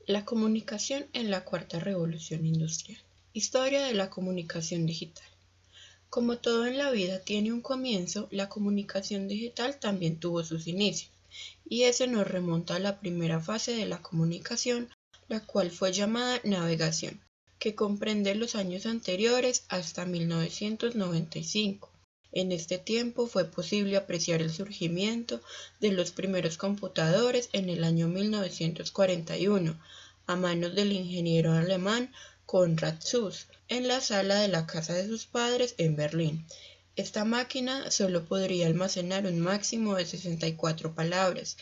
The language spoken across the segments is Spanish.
La comunicación en la cuarta revolución industrial. Historia de la comunicación digital. Como todo en la vida tiene un comienzo, la comunicación digital también tuvo sus inicios, y ese nos remonta a la primera fase de la comunicación, la cual fue llamada navegación, que comprende los años anteriores hasta 1995. En este tiempo fue posible apreciar el surgimiento de los primeros computadores en el año 1941, a manos del ingeniero alemán Konrad Zuse, en la sala de la casa de sus padres en Berlín. Esta máquina solo podría almacenar un máximo de 64 palabras,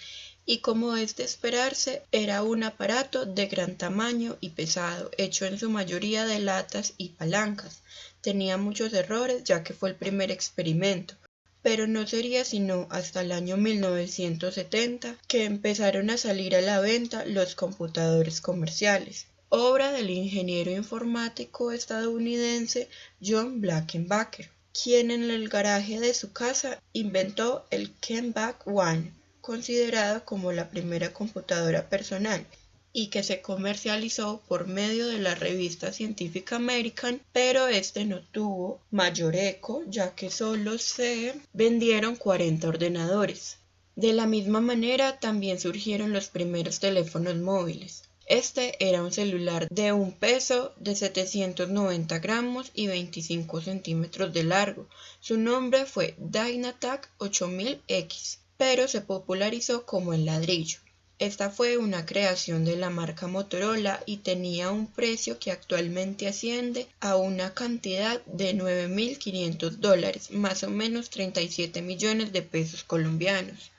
y como es de esperarse, era un aparato de gran tamaño y pesado, hecho en su mayoría de latas y palancas. Tenía muchos errores ya que fue el primer experimento, pero no sería sino hasta el año 1970 que empezaron a salir a la venta los computadores comerciales, obra del ingeniero informático estadounidense John Blankenbaker, quien en el garaje de su casa inventó el Kenback One, considerado como la primera computadora personal, y que se comercializó por medio de la revista Scientific American, pero este no tuvo mayor eco ya que solo se vendieron 40 ordenadores. De la misma manera también surgieron los primeros teléfonos móviles. Este era un celular de un peso de 790 gramos y 25 centímetros de largo. Su nombre fue Dynatac 8000X, pero se popularizó como el ladrillo. Esta fue una creación de la marca Motorola y tenía un precio que actualmente asciende a una cantidad de $9.500, más o menos 37 millones de pesos colombianos.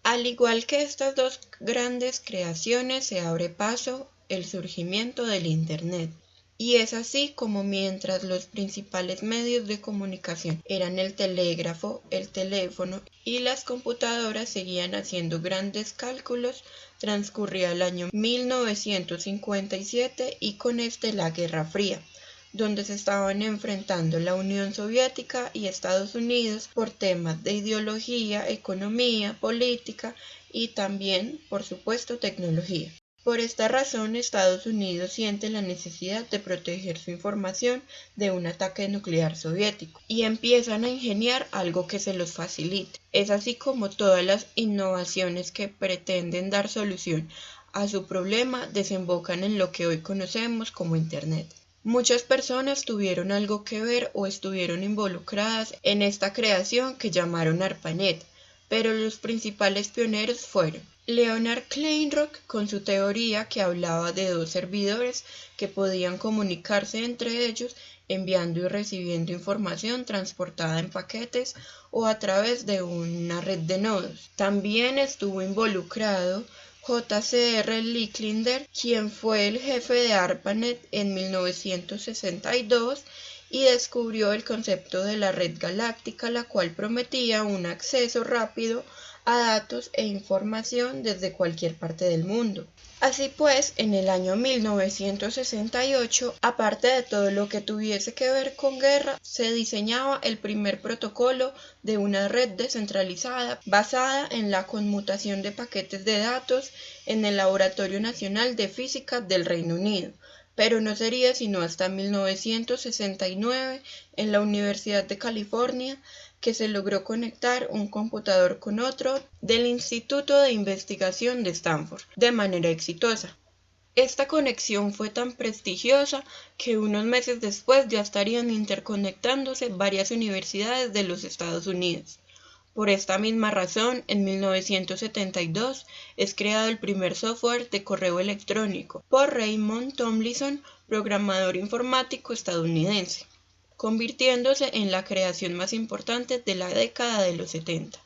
Al igual que estas dos grandes creaciones, se abre paso el surgimiento del Internet. Y es así como mientras los principales medios de comunicación eran el telégrafo, el teléfono y las computadoras seguían haciendo grandes cálculos, transcurría el año 1957 y con este la Guerra Fría, donde se estaban enfrentando la Unión Soviética y Estados Unidos por temas de ideología, economía, política y también, por supuesto, tecnología. Por esta razón, Estados Unidos siente la necesidad de proteger su información de un ataque nuclear soviético y empiezan a ingeniar algo que se los facilite. Es así como todas las innovaciones que pretenden dar solución a su problema desembocan en lo que hoy conocemos como Internet. Muchas personas tuvieron algo que ver o estuvieron involucradas en esta creación que llamaron ARPANET, pero los principales pioneros fueron Leonard Kleinrock con su teoría que hablaba de dos servidores que podían comunicarse entre ellos enviando y recibiendo información transportada en paquetes o a través de una red de nodos. También estuvo involucrado J.C.R. Licklider, quien fue el jefe de ARPANET en 1962 y descubrió el concepto de la red galáctica, la cual prometía un acceso rápido a datos e información desde cualquier parte del mundo. Así pues, en el año 1968, aparte de todo lo que tuviese que ver con guerra, se diseñaba el primer protocolo de una red descentralizada basada en la conmutación de paquetes de datos en el Laboratorio Nacional de Física del Reino Unido, pero no sería sino hasta 1969 en la Universidad de California que se logró conectar un computador con otro del Instituto de Investigación de Stanford de manera exitosa. Esta conexión fue tan prestigiosa que unos meses después ya estarían interconectándose varias universidades de los Estados Unidos. Por esta misma razón, en 1972 es creado el primer software de correo electrónico por Raymond Tomlinson, programador informático estadounidense, convirtiéndose en la creación más importante de la década de los 70.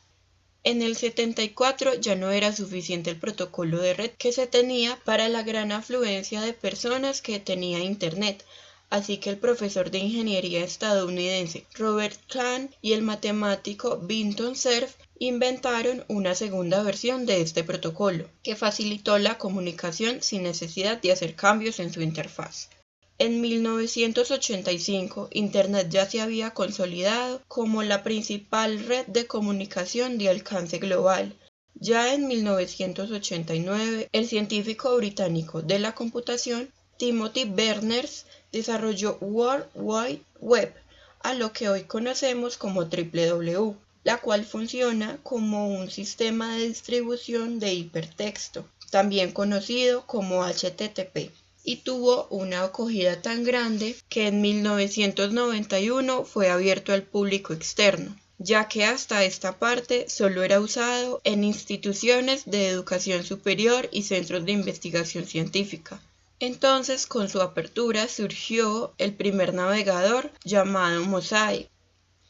En el 74 ya no era suficiente el protocolo de red que se tenía para la gran afluencia de personas que tenía Internet, así que el profesor de ingeniería estadounidense Robert Kahn y el matemático Vinton Cerf inventaron una segunda versión de este protocolo, que facilitó la comunicación sin necesidad de hacer cambios en su interfaz. En 1985, Internet ya se había consolidado como la principal red de comunicación de alcance global, Ya en 1989, el científico británico de la computación, Timothy Berners, desarrolló World Wide Web, a lo que hoy conocemos como WWW, la cual funciona como un sistema de distribución de hipertexto, también conocido como HTTP, y tuvo una acogida tan grande que en 1991 fue abierto al público externo, ya que hasta esta parte solo era usado en instituciones de educación superior y centros de investigación científica. Entonces, con su apertura surgió el primer navegador llamado Mosaic.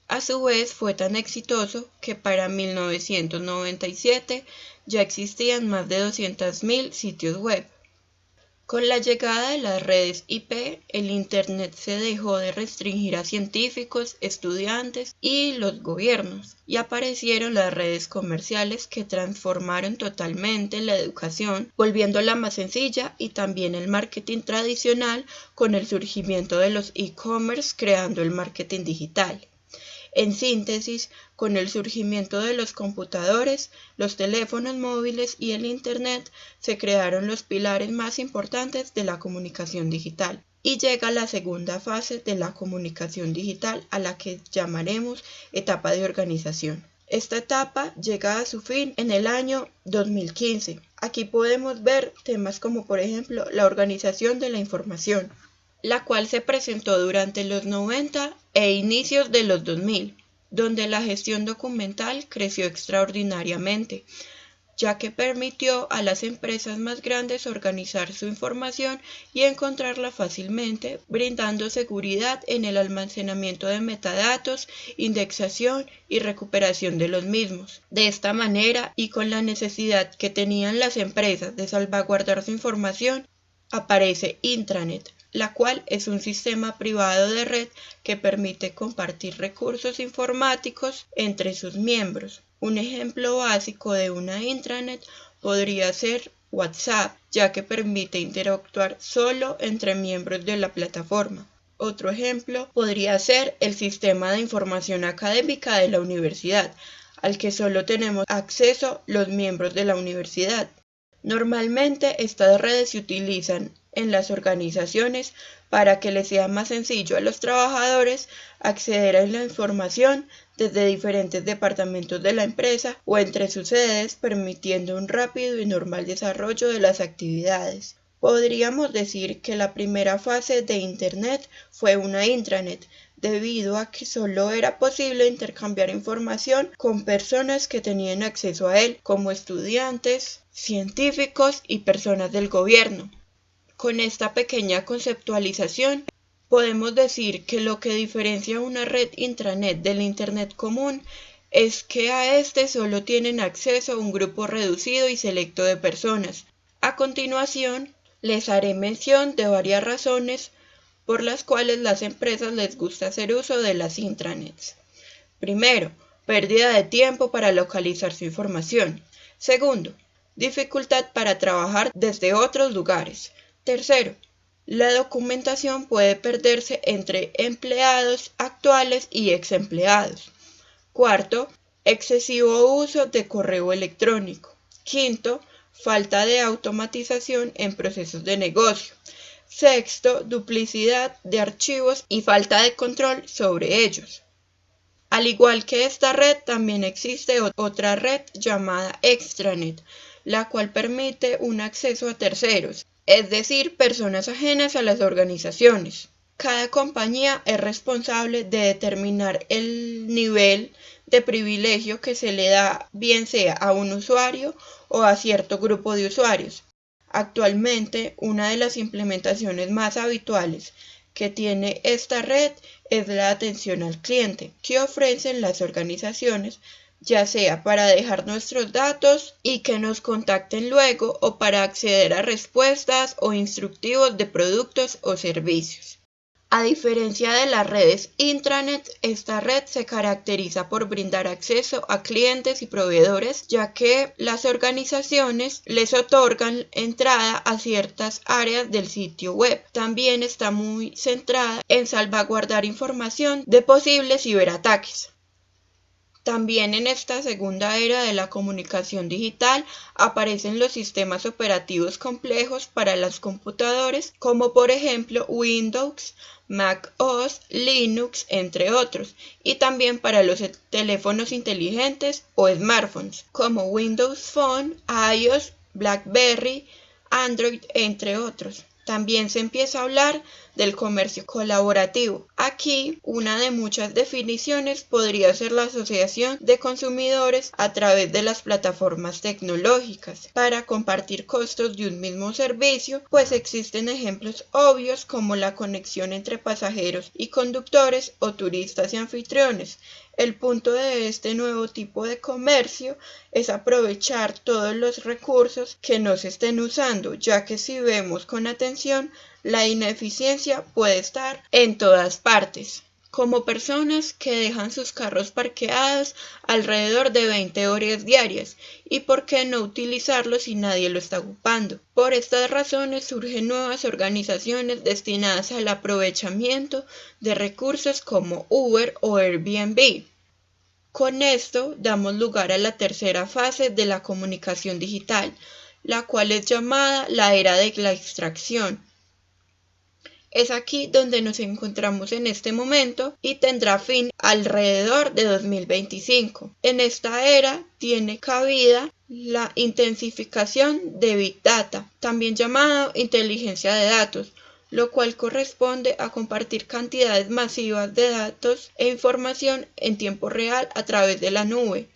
A su vez fue tan exitoso que para 1997 ya existían más de 200.000 sitios web. Con la llegada de las redes IP, el Internet se dejó de restringir a científicos, estudiantes y los gobiernos, y aparecieron las redes comerciales que transformaron totalmente la educación, volviéndola más sencilla, y también el marketing tradicional con el surgimiento de los e-commerce creando el marketing digital. En síntesis, con el surgimiento de los computadores, los teléfonos móviles y el Internet se crearon los pilares más importantes de la comunicación digital. Y llega la segunda fase de la comunicación digital, a la que llamaremos etapa de organización. Esta etapa llega a su fin en el año 2015. Aquí podemos ver temas como, por ejemplo, la organización de la información, la cual se presentó durante los 90 e inicios de los 2000, donde la gestión documental creció extraordinariamente, ya que permitió a las empresas más grandes organizar su información y encontrarla fácilmente, brindando seguridad en el almacenamiento de metadatos, indexación y recuperación de los mismos. De esta manera, y con la necesidad que tenían las empresas de salvaguardar su información, aparece Intranet, la cual es un sistema privado de red que permite compartir recursos informáticos entre sus miembros. Un ejemplo básico de una intranet podría ser WhatsApp, ya que permite interactuar solo entre miembros de la plataforma. Otro ejemplo podría ser el sistema de información académica de la universidad, al que solo tenemos acceso los miembros de la universidad. Normalmente estas redes se utilizan en las organizaciones para que les sea más sencillo a los trabajadores acceder a la información desde diferentes departamentos de la empresa o entre sus sedes, permitiendo un rápido y normal desarrollo de las actividades. Podríamos decir que la primera fase de Internet fue una intranet, debido a que solo era posible intercambiar información con personas que tenían acceso a él, como estudiantes, científicos y personas del gobierno. Con esta pequeña conceptualización, podemos decir que lo que diferencia una red intranet del Internet común es que a este solo tienen acceso un grupo reducido y selecto de personas. A continuación, les haré mención de varias razones por las cuales las empresas les gusta hacer uso de las intranets. Primero, pérdida de tiempo para localizar su información. Segundo, dificultad para trabajar desde otros lugares. Tercero, la documentación puede perderse entre empleados actuales y ex empleados. Cuarto, excesivo uso de correo electrónico. Quinto, falta de automatización en procesos de negocio. Sexto, duplicidad de archivos y falta de control sobre ellos. Al igual que esta red, también existe otra red llamada extranet, la cual permite un acceso a terceros, es decir, personas ajenas a las organizaciones. Cada compañía es responsable de determinar el nivel de privilegio que se le da, bien sea a un usuario o a cierto grupo de usuarios. Actualmente, una de las implementaciones más habituales que tiene esta red es la atención al cliente, que ofrecen las organizaciones, ya sea para dejar nuestros datos y que nos contacten luego o para acceder a respuestas o instructivos de productos o servicios. A diferencia de las redes intranet, esta red se caracteriza por brindar acceso a clientes y proveedores, ya que las organizaciones les otorgan entrada a ciertas áreas del sitio web. También está muy centrada en salvaguardar información de posibles ciberataques. También en esta segunda era de la comunicación digital aparecen los sistemas operativos complejos para los computadores, como por ejemplo Windows, Mac OS, Linux, entre otros, y también para los teléfonos inteligentes o smartphones, como Windows Phone, iOS, BlackBerry, Android, entre otros. También se empieza a hablar del comercio colaborativo. Aquí, una de muchas definiciones podría ser la asociación de consumidores a través de las plataformas tecnológicas para compartir costos de un mismo servicio, pues existen ejemplos obvios como la conexión entre pasajeros y conductores o turistas y anfitriones. El punto de este nuevo tipo de comercio es aprovechar todos los recursos que no se estén usando, ya que si vemos con atención, la ineficiencia puede estar en todas partes, como personas que dejan sus carros parqueados alrededor de 20 horas diarias, y por qué no utilizarlos si nadie lo está ocupando. Por estas razones surgen nuevas organizaciones destinadas al aprovechamiento de recursos como Uber o Airbnb. Con esto damos lugar a la tercera fase de la comunicación digital, la cual es llamada la era de la extracción. Es aquí donde nos encontramos en este momento y tendrá fin alrededor de 2025. En esta era tiene cabida la intensificación de Big Data, también llamado inteligencia de datos, lo cual corresponde a compartir cantidades masivas de datos e información en tiempo real a través de la nube.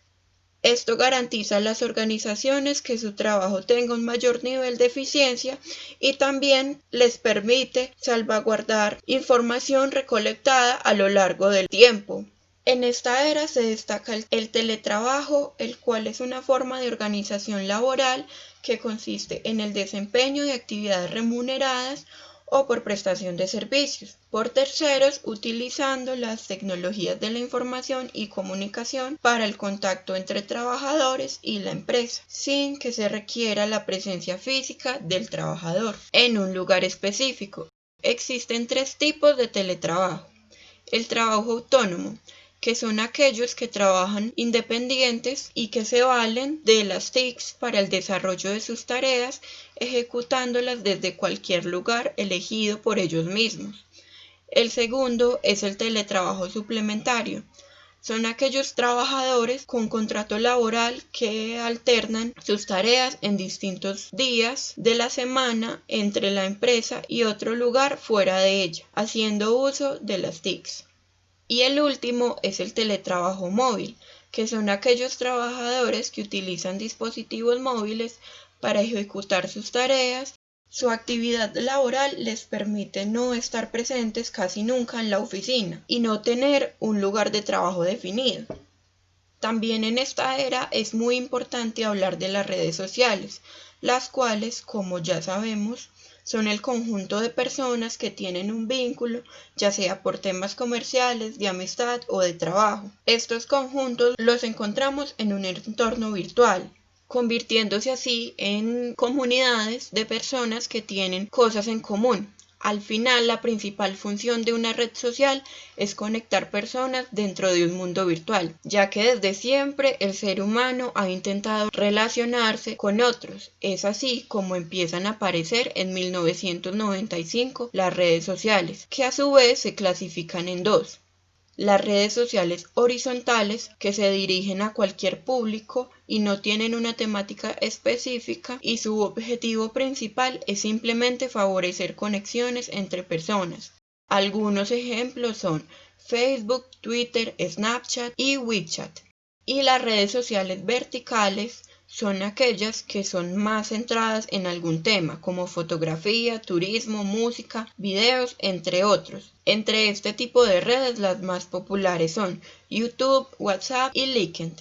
Esto garantiza a las organizaciones que su trabajo tenga un mayor nivel de eficiencia y también les permite salvaguardar información recolectada a lo largo del tiempo. En esta era se destaca el teletrabajo, el cual es una forma de organización laboral que consiste en el desempeño de actividades remuneradas o por prestación de servicios por terceros, utilizando las tecnologías de la información y comunicación para el contacto entre trabajadores y la empresa, sin que se requiera la presencia física del trabajador en un lugar específico. Existen tres tipos de teletrabajo. El trabajo autónomo, que son aquellos que trabajan independientes y que se valen de las TICs para el desarrollo de sus tareas, ejecutándolas desde cualquier lugar elegido por ellos mismos. El segundo es el teletrabajo suplementario. Son aquellos trabajadores con contrato laboral que alternan sus tareas en distintos días de la semana entre la empresa y otro lugar fuera de ella, haciendo uso de las TICs. Y el último es el teletrabajo móvil, que son aquellos trabajadores que utilizan dispositivos móviles para ejecutar sus tareas. Su actividad laboral les permite no estar presentes casi nunca en la oficina y no tener un lugar de trabajo definido. También en esta era es muy importante hablar de las redes sociales, las cuales, como ya sabemos, son el conjunto de personas que tienen un vínculo, ya sea por temas comerciales, de amistad o de trabajo. Estos conjuntos los encontramos en un entorno virtual, convirtiéndose así en comunidades de personas que tienen cosas en común. Al final, la principal función de una red social es conectar personas dentro de un mundo virtual, ya que desde siempre el ser humano ha intentado relacionarse con otros. Es así como empiezan a aparecer en 1995 las redes sociales, que a su vez se clasifican en dos. Las redes sociales horizontales, que se dirigen a cualquier público y no tienen una temática específica, y su objetivo principal es simplemente favorecer conexiones entre personas. Algunos ejemplos son Facebook, Twitter, Snapchat y WeChat. Y las redes sociales verticales son aquellas que son más centradas en algún tema, como fotografía, turismo, música, videos, entre otros. Entre este tipo de redes, las más populares son YouTube, WhatsApp y LinkedIn.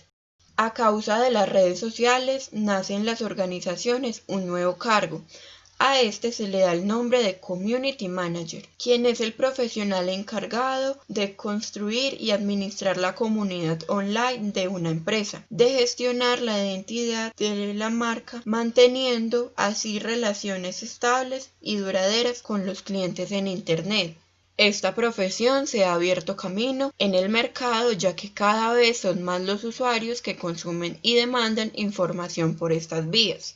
A causa de las redes sociales, nacen las organizaciones un nuevo cargo. A este se le da el nombre de Community Manager, quien es el profesional encargado de construir y administrar la comunidad online de una empresa, de gestionar la identidad de la marca, manteniendo así relaciones estables y duraderas con los clientes en Internet. Esta profesión se ha abierto camino en el mercado, ya que cada vez son más los usuarios que consumen y demandan información por estas vías.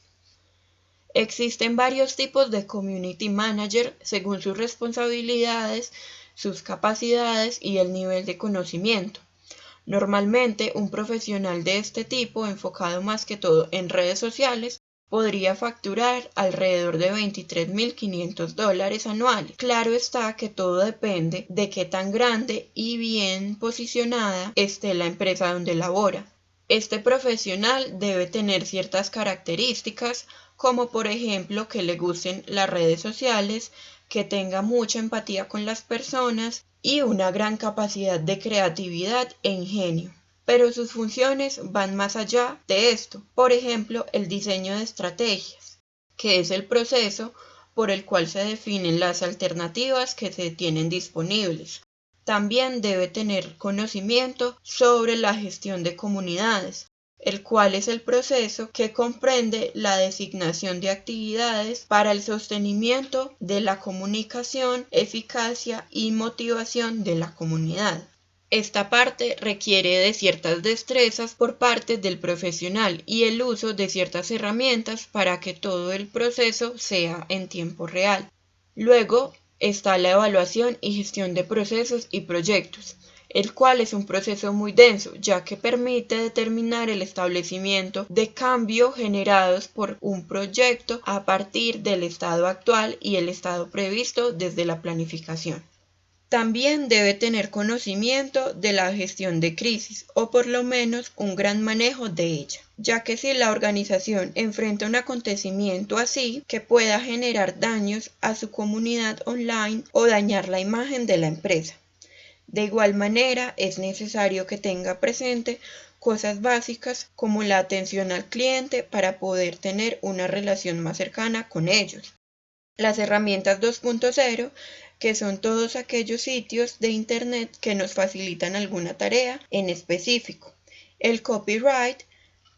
Existen varios tipos de community manager según sus responsabilidades, sus capacidades y el nivel de conocimiento. Normalmente, un profesional de este tipo, enfocado más que todo en redes sociales, podría facturar alrededor de $23.500 anuales. Claro está que todo depende de qué tan grande y bien posicionada esté la empresa donde labora. Este profesional debe tener ciertas características, como por ejemplo que le gusten las redes sociales, que tenga mucha empatía con las personas y una gran capacidad de creatividad e ingenio. Pero sus funciones van más allá de esto. Por ejemplo, el diseño de estrategias, que es el proceso por el cual se definen las alternativas que se tienen disponibles. También debe tener conocimiento sobre la gestión de comunidades, el cual es el proceso que comprende la designación de actividades para el sostenimiento de la comunicación, eficacia y motivación de la comunidad. Esta parte requiere de ciertas destrezas por parte del profesional y el uso de ciertas herramientas para que todo el proceso sea en tiempo real. Luego está la evaluación y gestión de procesos y proyectos, el cual es un proceso muy denso, ya que permite determinar el establecimiento de cambios generados por un proyecto a partir del estado actual y el estado previsto desde la planificación. También debe tener conocimiento de la gestión de crisis, o por lo menos un gran manejo de ella, ya que si la organización enfrenta un acontecimiento así que pueda generar daños a su comunidad online o dañar la imagen de la empresa. De igual manera, es necesario que tenga presente cosas básicas como la atención al cliente para poder tener una relación más cercana con ellos. Las herramientas 2.0, que son todos aquellos sitios de Internet que nos facilitan alguna tarea en específico. El copyright,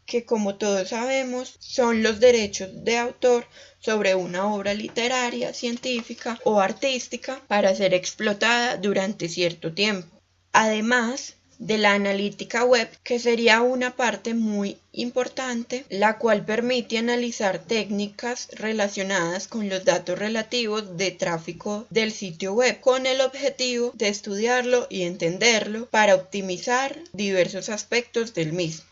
que como todos sabemos son los derechos de autor sobre una obra literaria, científica o artística para ser explotada durante cierto tiempo. Además de la analítica web, que sería una parte muy importante, la cual permite analizar técnicas relacionadas con los datos relativos de tráfico del sitio web, con el objetivo de estudiarlo y entenderlo para optimizar diversos aspectos del mismo.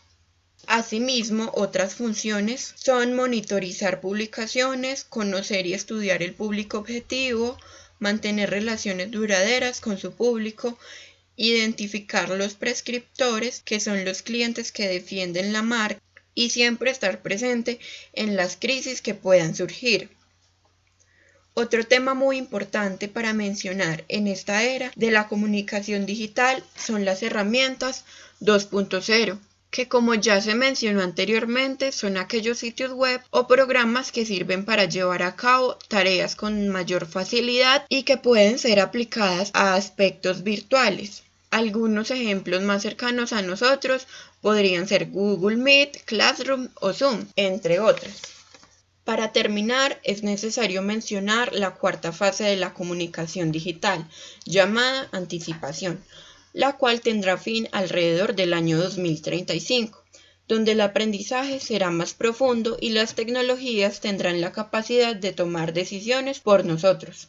Asimismo, otras funciones son monitorizar publicaciones, conocer y estudiar el público objetivo, mantener relaciones duraderas con su público, identificar los prescriptores, que son los clientes que defienden la marca, y siempre estar presente en las crisis que puedan surgir. Otro tema muy importante para mencionar en esta era de la comunicación digital son las herramientas 2.0, que como ya se mencionó anteriormente son aquellos sitios web o programas que sirven para llevar a cabo tareas con mayor facilidad y que pueden ser aplicadas a aspectos virtuales. Algunos ejemplos más cercanos a nosotros podrían ser Google Meet, Classroom o Zoom, entre otras. Para terminar, es necesario mencionar la cuarta fase de la comunicación digital, llamada anticipación, la cual tendrá fin alrededor del año 2035, donde el aprendizaje será más profundo y las tecnologías tendrán la capacidad de tomar decisiones por nosotros.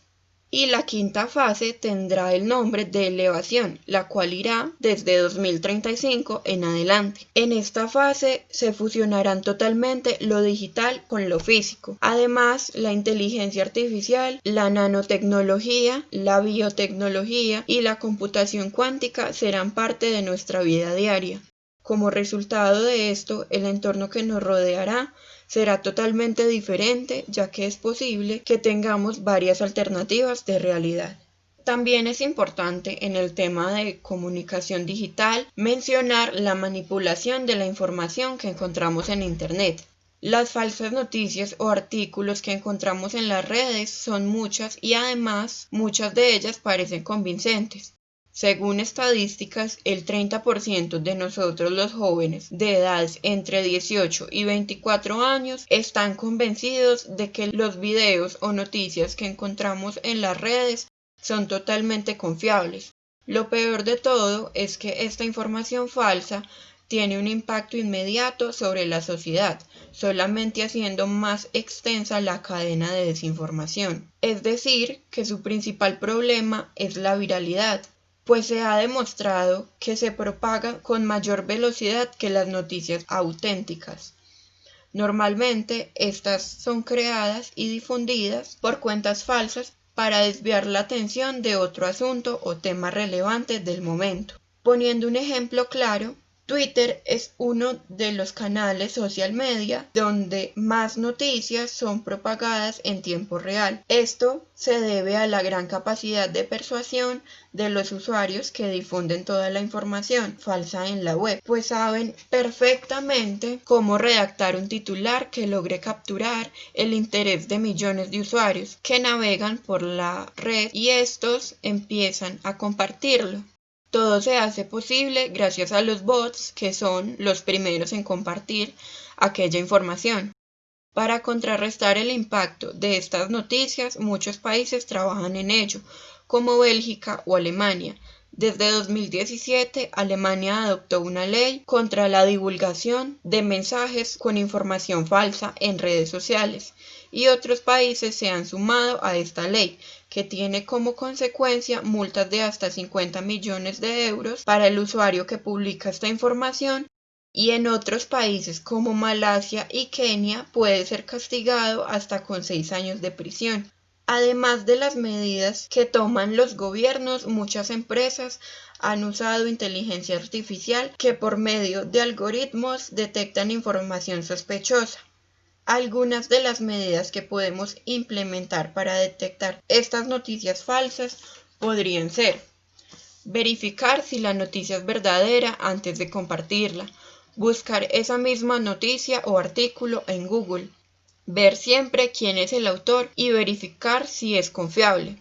Y la quinta fase tendrá el nombre de elevación, la cual irá desde 2035 en adelante. En esta fase se fusionarán totalmente lo digital con lo físico. Además, la inteligencia artificial, la nanotecnología, la biotecnología y la computación cuántica serán parte de nuestra vida diaria. Como resultado de esto, el entorno que nos rodeará será totalmente diferente, ya que es posible que tengamos varias alternativas de realidad. También es importante en el tema de comunicación digital mencionar la manipulación de la información que encontramos en Internet. Las falsas noticias o artículos que encontramos en las redes son muchas y además muchas de ellas parecen convincentes. Según estadísticas, el 30% de nosotros los jóvenes de edades entre 18 y 24 años están convencidos de que los videos o noticias que encontramos en las redes son totalmente confiables. Lo peor de todo es que esta información falsa tiene un impacto inmediato sobre la sociedad, solamente haciendo más extensa la cadena de desinformación. Es decir, que su principal problema es la viralidad, pues se ha demostrado que se propaga con mayor velocidad que las noticias auténticas. Normalmente, estas son creadas y difundidas por cuentas falsas para desviar la atención de otro asunto o tema relevante del momento. Poniendo un ejemplo claro, Twitter es uno de los canales social media donde más noticias son propagadas en tiempo real. Esto se debe a la gran capacidad de persuasión de los usuarios que difunden toda la información falsa en la web, pues saben perfectamente cómo redactar un titular que logre capturar el interés de millones de usuarios que navegan por la red y estos empiezan a compartirlo. Todo se hace posible gracias a los bots, que son los primeros en compartir aquella información. Para contrarrestar el impacto de estas noticias, muchos países trabajan en ello, como Bélgica o Alemania. Desde 2017, Alemania adoptó una ley contra la divulgación de mensajes con información falsa en redes sociales, y otros países se han sumado a esta ley, que tiene como consecuencia multas de hasta 50 millones de euros para el usuario que publica esta información, y en otros países como Malasia y Kenia puede ser castigado hasta con 6 años de prisión. Además de las medidas que toman los gobiernos, muchas empresas han usado inteligencia artificial que por medio de algoritmos detectan información sospechosa. Algunas de las medidas que podemos implementar para detectar estas noticias falsas podrían ser: verificar si la noticia es verdadera antes de compartirla, buscar esa misma noticia o artículo en Google, ver siempre quién es el autor y verificar si es confiable,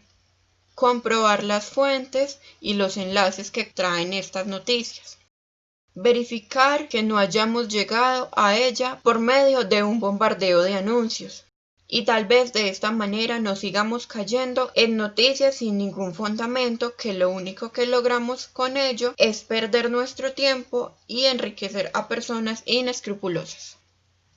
comprobar las fuentes y los enlaces que traen estas noticias, verificar que no hayamos llegado a ella por medio de un bombardeo de anuncios, y tal vez de esta manera no sigamos cayendo en noticias sin ningún fundamento, que lo único que logramos con ello es perder nuestro tiempo y enriquecer a personas inescrupulosas.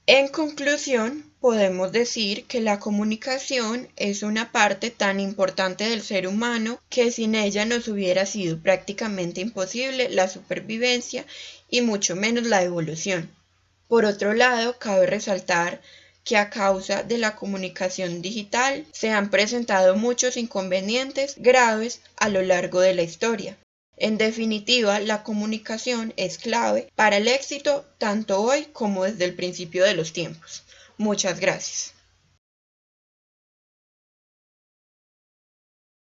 En conclusión, podemos decir que la comunicación es una parte tan importante del ser humano que sin ella nos hubiera sido prácticamente imposible la supervivencia y mucho menos la evolución. Por otro lado, cabe resaltar que a causa de la comunicación digital se han presentado muchos inconvenientes graves a lo largo de la historia. En definitiva, la comunicación es clave para el éxito tanto hoy como desde el principio de los tiempos. Muchas gracias.